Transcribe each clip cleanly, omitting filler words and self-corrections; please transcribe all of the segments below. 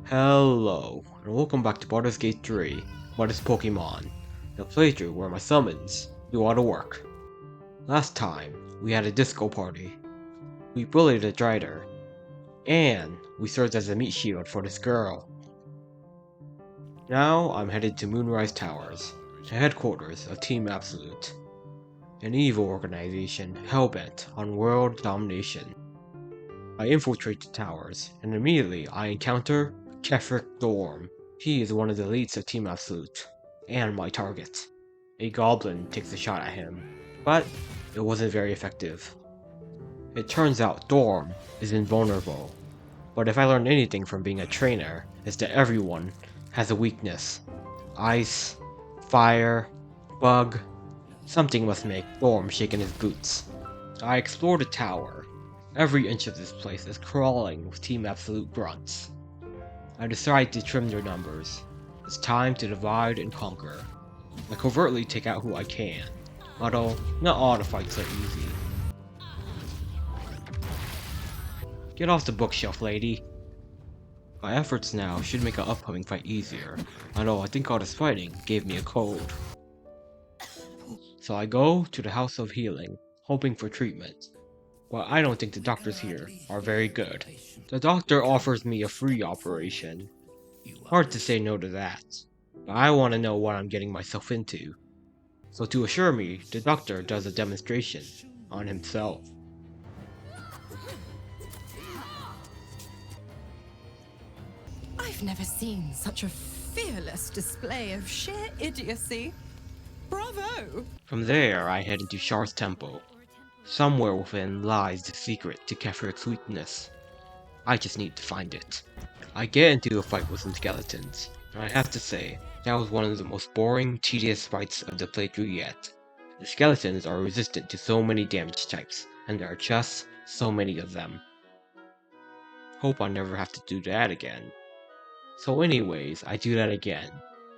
Hello, and welcome back to Baldur's Gate 3, but it's Pokemon, the playthrough where my summons do all the work. Last time, we had a disco party, we bullied a Drider, and we served as a meat shield for this girl. Now I'm headed to Moonrise Towers, the headquarters of Team Absolute, an evil organization hell-bent on world domination. I infiltrate the towers, and immediately I encounter Ketheric. He is one of the elites of Team Absolute, and my target. A goblin takes a shot at him, but it wasn't very effective. It turns out Dorm is invulnerable, but if I learned anything from being a trainer, it's that everyone has a weakness. Ice, fire, bug, something must make Dorm shake in his boots. I explore the tower. Every inch of this place is crawling with Team Absolute grunts. I decide to trim their numbers. It's time to divide and conquer. I covertly take out who I can, although not all the fights are easy. Get off the bookshelf, lady. My efforts now should make an upcoming fight easier, although I think all this fighting gave me a cold. So I go to the House of Healing, hoping for treatment. But I don't think the doctors here are very good. The doctor offers me a free operation. Hard to say no to that, but I want to know what I'm getting myself into. So to assure me, the doctor does a demonstration on himself. I've never seen such a fearless display of sheer idiocy. Bravo! From there, I head into Shar's temple. Somewhere within lies the secret to Ketheric's weakness. I just need to find it. I get into a fight with some skeletons, and I have to say, that was one of the most boring, tedious fights of the playthrough yet. The skeletons are resistant to so many damage types, and there are just so many of them. Hope I never have to do that again. So anyways, I do that again.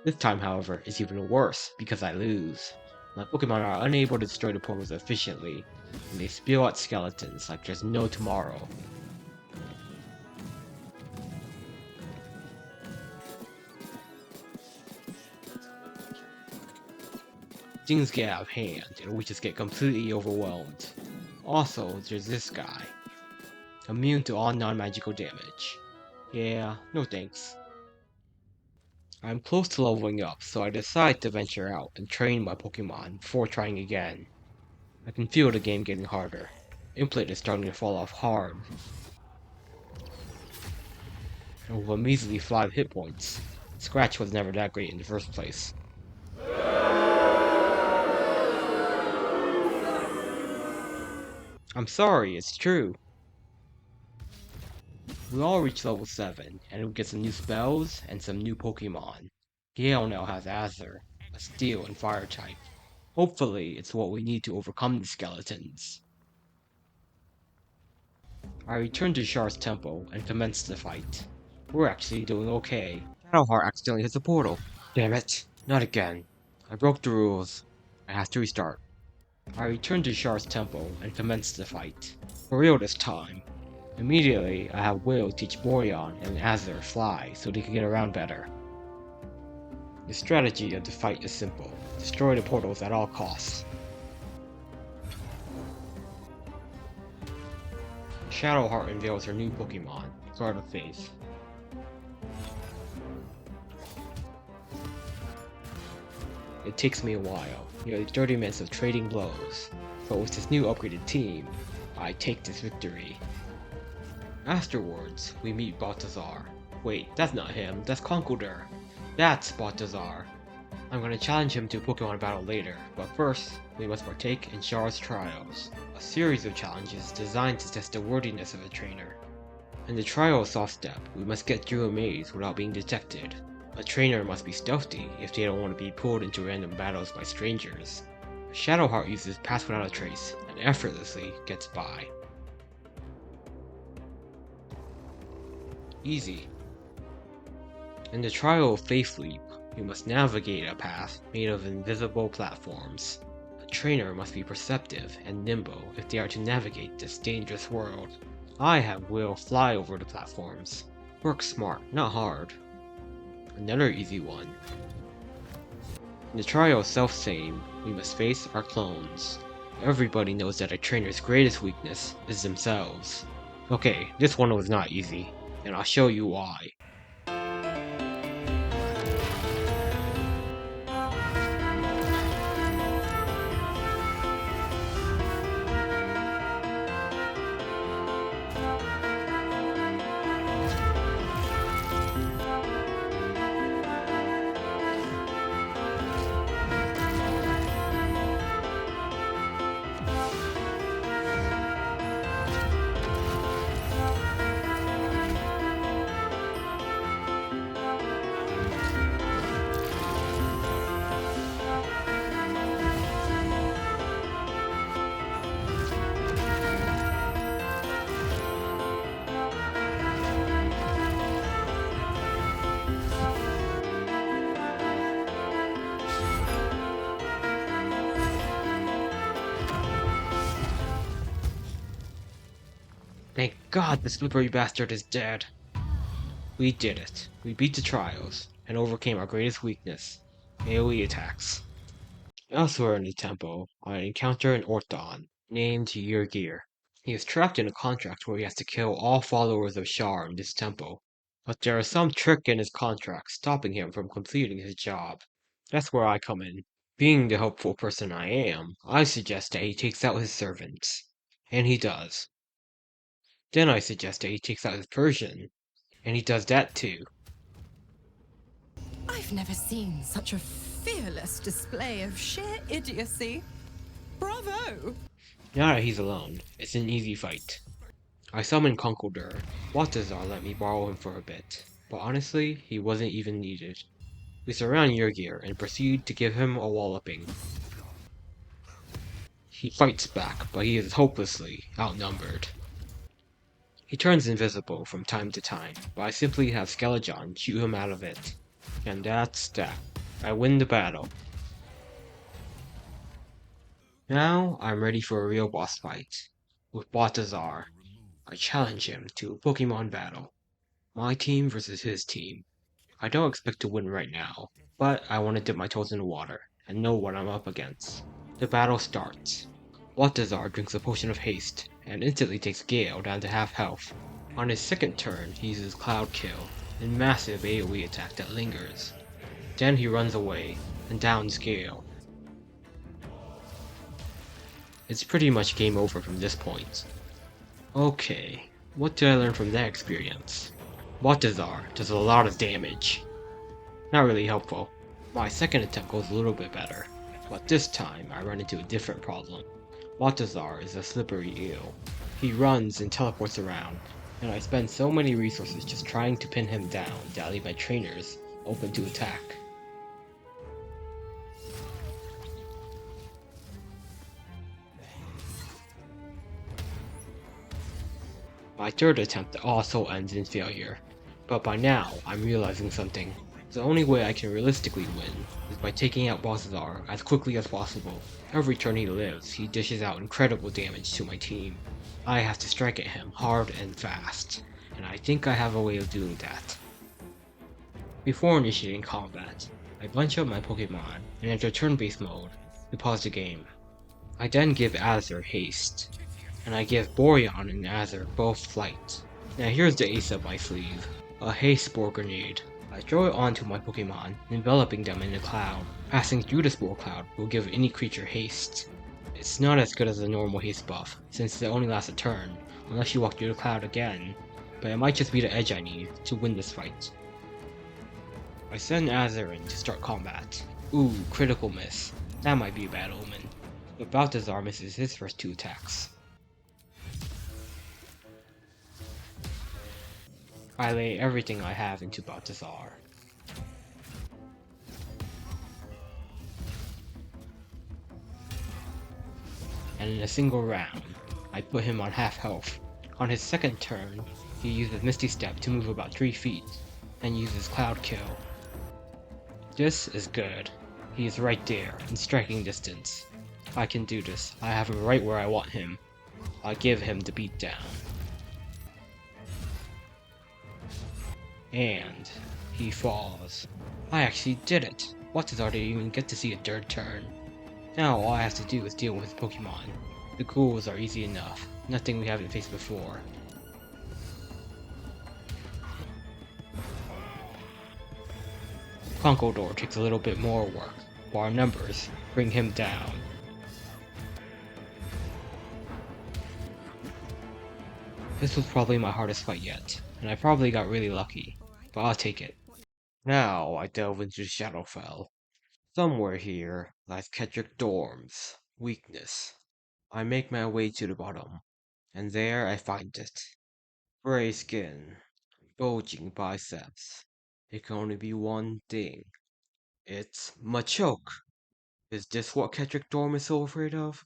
This time, however, is even worse because I lose. My Pokemon are unable to destroy the portals efficiently, and they spew out skeletons like there's no tomorrow. Things get out of hand, and we just get completely overwhelmed. Also, there's this guy. Immune to all non-magical damage. Yeah, no thanks. I'm close to leveling up, so I decide to venture out and train my Pokemon before trying again. I can feel the game getting harder. Implant is starting to fall off hard. And with a measly 5 hit points, Scratch was never that great in the first place. I'm sorry, it's true. We all reach level 7, and we get some new spells and some new Pokemon. Gale now has Aether, a steel and fire type. Hopefully, it's what we need to overcome the skeletons. I return to Shar's temple and commence the fight. We're actually doing okay. Shadowheart accidentally hits a portal. Damn it, not again. I broke the rules. I have to restart. I return to Shar's temple and commence the fight. For real this time. Immediately, I have Will teach Boreon and Aether fly so they can get around better. The strategy of the fight is simple. Destroy the portals at all costs. Shadowheart unveils her new Pokemon, Guard of Faith. It takes me a while, nearly 30 minutes of trading blows, but with this new upgraded team, I take this victory. Afterwards, we meet Balthazar. Wait, that's not him, that's Conkeldurr. That's Balthazar. I'm gonna challenge him to a Pokemon battle later, but first, we must partake in Shar's Trials, a series of challenges designed to test the worthiness of a trainer. In the trial soft step, we must get through a maze without being detected. A trainer must be stealthy if they don't want to be pulled into random battles by strangers. Shadowheart uses Pass Without a Trace and effortlessly gets by. Easy. In the trial of Faith Leap, you must navigate a path made of invisible platforms. A trainer must be perceptive and nimble if they are to navigate this dangerous world. I have Will fly over the platforms. Work smart, not hard. Another easy one. In the trial of self-same, we must face our clones. Everybody knows that a trainer's greatest weakness is themselves. Okay, this one was not easy, and I'll show you why. Thank God the slippery bastard is dead. We did it. We beat the trials, and overcame our greatest weakness, AoE attacks. Elsewhere in the temple, I encounter an Orthon, named Yrgir. He is trapped in a contract where he has to kill all followers of Shar in this temple, but there is some trick in his contract stopping him from completing his job. That's where I come in. Being the helpful person I am, I suggest that he takes out his servants. And he does. Then I suggest that he takes out his Persian, and he does that too. I've never seen such a fearless display of sheer idiocy. Bravo! Now that he's alone, it's an easy fight. I summon Conkeldurr. Balthazar let me borrow him for a bit, but honestly, he wasn't even needed. We surround Yrgir and proceed to give him a walloping. He fights back, but he is hopelessly outnumbered. He turns invisible from time to time, but I simply have Skeleton shoot him out of it. And that's that. I win the battle. Now I'm ready for a real boss fight. With Balthazar, I challenge him to a Pokemon battle. My team versus his team. I don't expect to win right now, but I want to dip my toes in the water and know what I'm up against. The battle starts. Balthazar drinks a potion of haste and instantly takes Gale down to half health. On his second turn, he uses Cloud Kill, a massive AoE attack that lingers. Then he runs away and downs Gale. It's pretty much game over from this point. Okay, what did I learn from that experience? Balthazar does a lot of damage. Not really helpful. My second attempt goes a little bit better, but this time I run into a different problem. Balthazar is a slippery eel. He runs and teleports around, and I spend so many resources just trying to pin him down that I leave my trainers open to attack. My third attempt also ends in failure, but by now I'm realizing something. The only way I can realistically win is by taking out Balthazar as quickly as possible. Every turn he lives, he dishes out incredible damage to my team. I have to strike at him hard and fast, and I think I have a way of doing that. Before initiating combat, I bunch up my Pokemon and enter turn-based mode to pause the game. I then give Azure haste, and I give Boreon and Azure both flight. Now here's the ace up my sleeve, a haste spore grenade. I throw it onto my Pokemon, enveloping them in a cloud. Passing through the spore cloud will give any creature haste. It's not as good as a normal haste buff, since it only lasts a turn, unless you walk through the cloud again, but it might just be the edge I need to win this fight. I send Azure in to start combat. Ooh, critical miss. That might be a bad omen. But Balthazar misses his first two attacks. I lay everything I have into Balthazar. And in a single round, I put him on half health. On his second turn, he uses Misty Step to move about 3 feet, and uses Cloud Kill. This is good. He is right there, in striking distance. I can do this. I have him right where I want him. I give him the beatdown. And he falls. I actually did it! Balthazar didn't even get to see a third turn. Now all I have to do is deal with Pokemon. The ghouls are easy enough, nothing we haven't faced before. Conkeldurr takes a little bit more work, while our numbers bring him down. This was probably my hardest fight yet, and I probably got really lucky, but I'll take it. Now I delve into Shadowfell. Somewhere here lies Ketheric Dorm's weakness. I make my way to the bottom, and there I find it. Gray skin, bulging biceps. It can only be one thing. It's Machoke. Is this what Ketheric Dorm is so afraid of?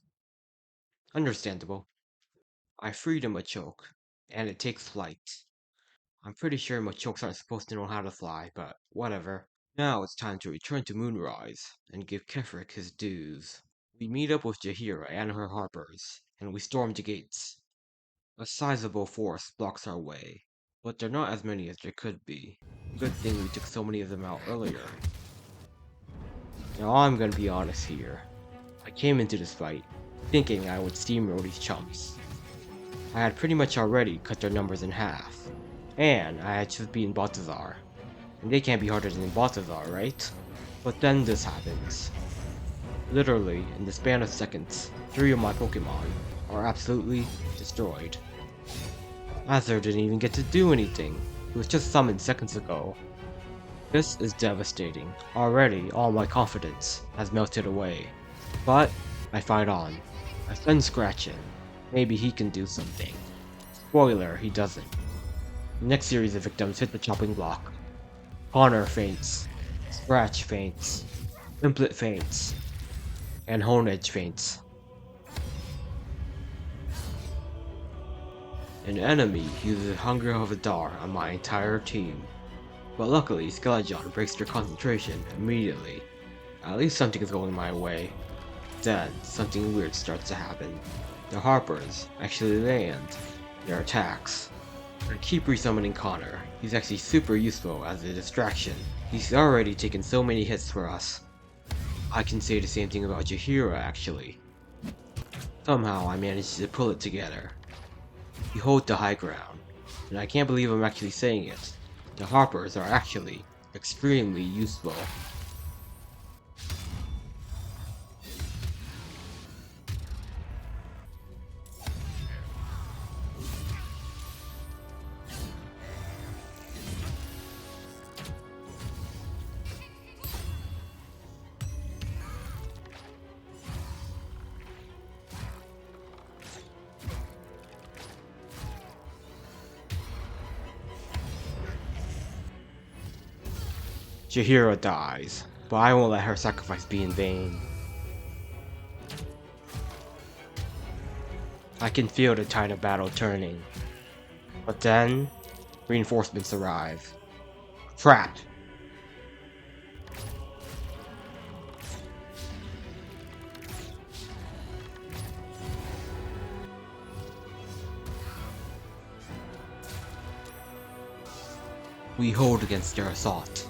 Understandable. I freed a Machoke, and it takes flight. I'm pretty sure Machokes aren't supposed to know how to fly, but whatever. Now it's time to return to Moonrise and give Ketheric his dues. We meet up with Jaheira and her Harpers, and we storm the gates. A sizable force blocks our way, but they're not as many as there could be. Good thing we took so many of them out earlier. Now I'm gonna be honest here. I came into this fight thinking I would steamroll these chumps. I had pretty much already cut their numbers in half, and I had just beaten Balthazar. And they can't be harder than Balthazar, right? But then this happens. Literally, in the span of seconds, 3 of my Pokemon are absolutely destroyed. Azur didn't even get to do anything. He was just summoned seconds ago. This is devastating. Already, all my confidence has melted away. But I fight on. I send Scratchin. Maybe he can do something. Spoiler, he doesn't. The next series of victims hit the chopping block. Connor faints. Scratch faints. Pimplet faints. And Honedge faints. An enemy uses Hunger of Adar on my entire team. But luckily, Skeleton breaks their concentration immediately. At least something is going my way. Then, something weird starts to happen. The Harpers actually land their attacks. I keep resummoning Connor. He's actually super useful as a distraction. He's already taken so many hits for us. I can say the same thing about Jaheira actually. Somehow I managed to pull it together. We hold the high ground, and I can't believe I'm actually saying it. The Harpers are actually extremely useful. Jaheira dies, but I won't let her sacrifice be in vain. I can feel the tide of battle turning. But then, reinforcements arrive. Crap! We hold against their assault.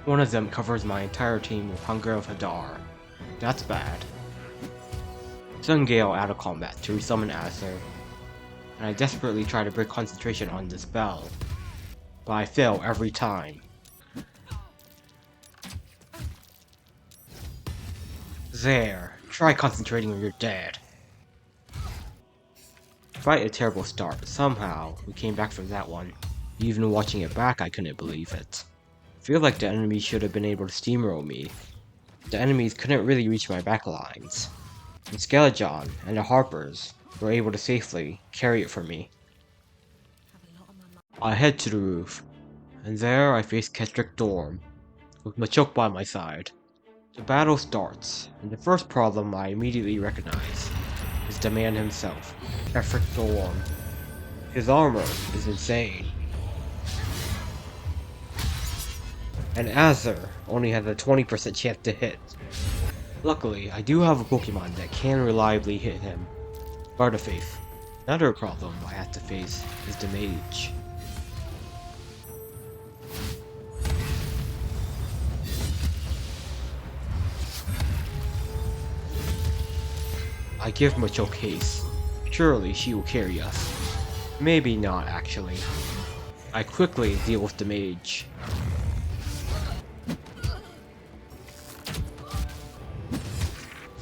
One of them covers my entire team with Hunger of Hadar. That's bad. Send Gale out of combat to resummon Azur, and I desperately try to break concentration on this spell, but I fail every time. There, try concentrating when you're dead. Despite a terrible start, somehow we came back from that one. Even watching it back, I couldn't believe it. I feel like the enemy should have been able to steamroll me. The enemies couldn't really reach my backlines. And Skeleton and the Harpers were able to safely carry it for me. I head to the roof, and there I face Ketheric Dorm, with Machoke by my side. The battle starts, and the first problem I immediately recognize is the man himself, Ketheric Dorm. His armor is insane. And Azur only has a 20% chance to hit. Luckily, I do have a Pokemon that can reliably hit him. Gardefaith. Another problem I have to face is the mage. I give Machoke haste. Surely she will carry us. Maybe not, actually. I quickly deal with the mage.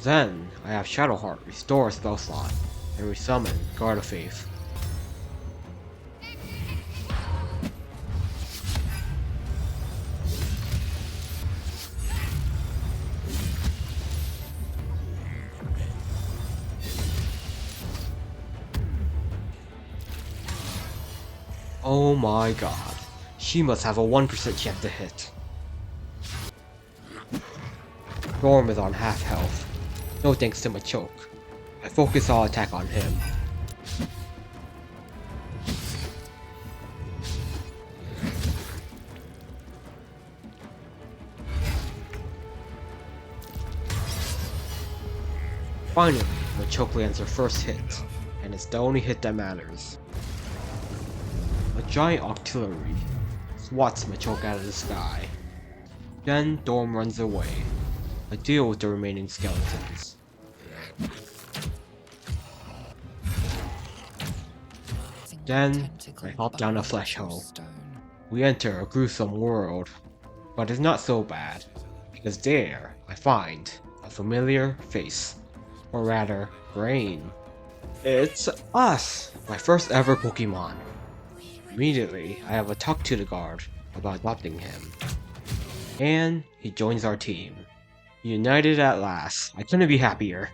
Then, I have Shadowheart restore a spell slot, and resummon Gardefaith. Oh my god. She must have a 1% chance to hit. Storm is on half health. No thanks to Machoke. I focus all attack on him. Finally, Machoke lands her first hit, and it's the only hit that matters. A giant artillery swats Machoke out of the sky. Then Storm runs away. I deal with the remaining skeletons. Then, I hop down a flesh hole. We enter a gruesome world, but it's not so bad, because there I find a familiar face, or rather, brain. It's us! My first ever Pokemon. Immediately, I have a talk to the guard about adopting him. And he joins our team. United at last. I couldn't be happier.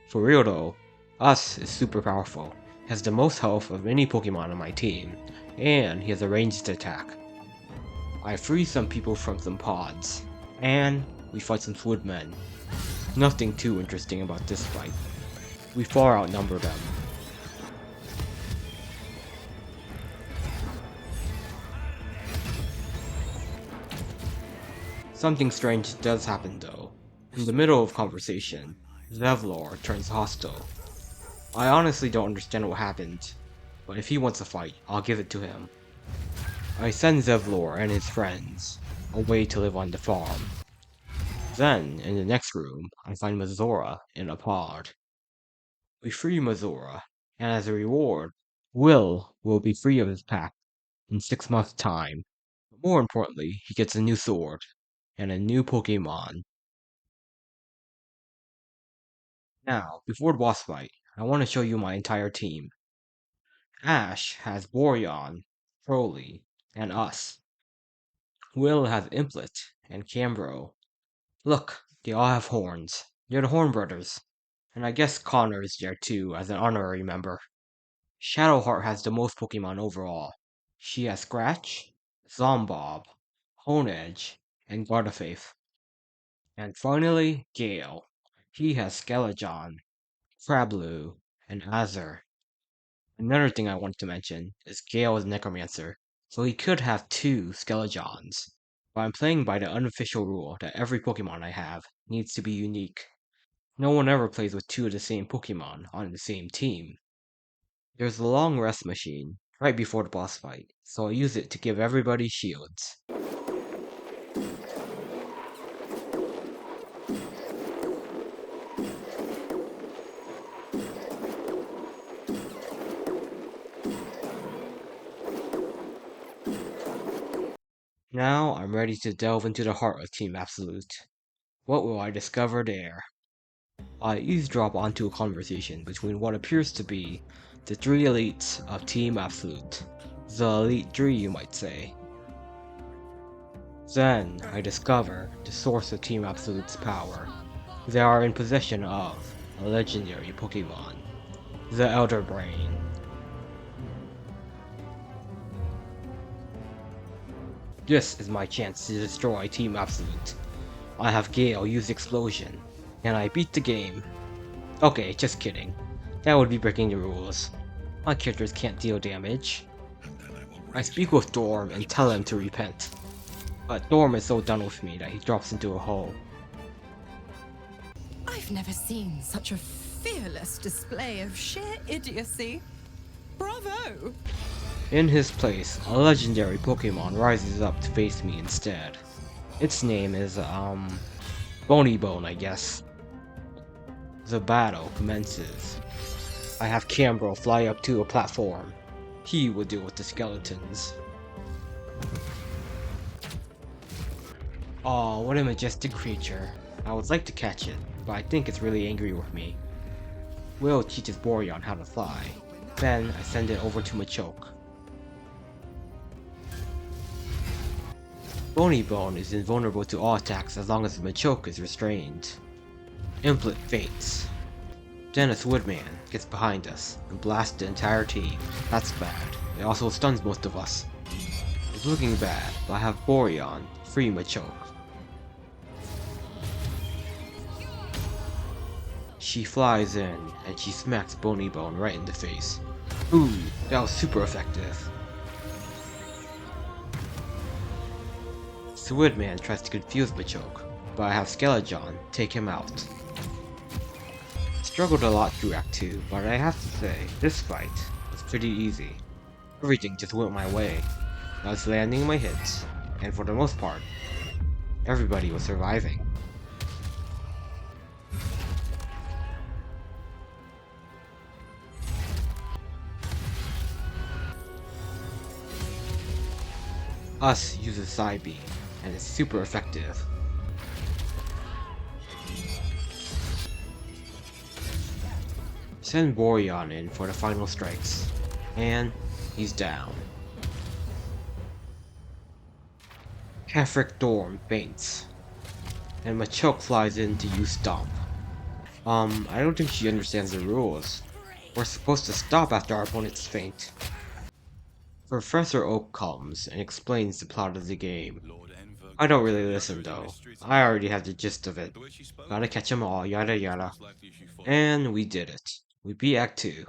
For real though, Us is super powerful. He has the most health of any Pokemon on my team, and he has a ranged attack. I free some people from some pods, and we fight some Woodmen. Nothing too interesting about this fight. We far outnumber them. Something strange does happen though. In the middle of conversation, Zevlor turns hostile. I honestly don't understand what happened, but if he wants a fight, I'll give it to him. I send Zevlor and his friends away to live on the farm. Then, in the next room, I find Mazora in a pod. We free Mazora, and as a reward, Will be free of his pack in 6 months' time. But more importantly, he gets a new sword, and a new Pokemon. Now, before the boss fight, I want to show you my entire team. Ash has Boreon, Crowley, and us. Will has Implet and Cambro. Look, they all have horns. They're the Horn Brothers. And I guess Connor is there too as an honorary member. Shadowheart has the most Pokemon overall. She has Scratch, Zombob, Honedge, and Gardefaith. And finally, Gale. He has Skeleton, Crablu, and Azur. Another thing I want to mention is Gale is Necromancer, so he could have 2 Skeletons. But I'm playing by the unofficial rule that every Pokemon I have needs to be unique. No one ever plays with 2 of the same Pokemon on the same team. There's a long rest machine right before the boss fight, so I use it to give everybody shields. Now I'm ready to delve into the heart of Team Absolute. What will I discover there? I eavesdrop onto a conversation between what appears to be the 3 elites of Team Absolute. The Elite 3, you might say. Then I discover the source of Team Absolute's power. They are in possession of a legendary Pokemon, the Elder Brain. This is my chance to destroy Team Absolute. I have Gale use Explosion, and I beat the game. Okay, just kidding. That would be breaking the rules. My characters can't deal damage. I speak with Dorm and tell him to repent. But Dorm is so done with me that he drops into a hole. I've never seen such a fearless display of sheer idiocy. Bravo! In his place, a legendary Pokemon rises up to face me instead. Its name is, Bony Bone, I guess. The battle commences. I have Cambro fly up to a platform. He will deal with the skeletons. Aw, what a majestic creature. I would like to catch it, but I think it's really angry with me. Will teaches Boreon how to fly. Then I send it over to Machoke. Bony Bone is invulnerable to all attacks as long as the Machoke is restrained. Implet faints. Dennis Woodman gets behind us and blasts the entire team. That's bad. It also stuns most of us. It's looking bad, but I have Boreon free Machoke. She flies in and she smacks Bony Bone right in the face. Ooh, that was super effective. Swordman tries to confuse Machoke, but I have Skeleton take him out. Struggled a lot through Act 2, but I have to say, this fight was pretty easy. Everything just went my way. I was landing my hits, and for the most part, everybody was surviving. Us uses Psybeam, and it's super effective. Send Boreon in for the final strikes, and he's down. Ketheric Dorm faints, and Machoke flies in to use Stomp. I don't think she understands the rules. We're supposed to stop after our opponents faint. Professor Oak comes and explains the plot of the game. I don't really listen though. I already have the gist of it. Gotta catch 'em all, yada yada. And we did it. We beat Act 2.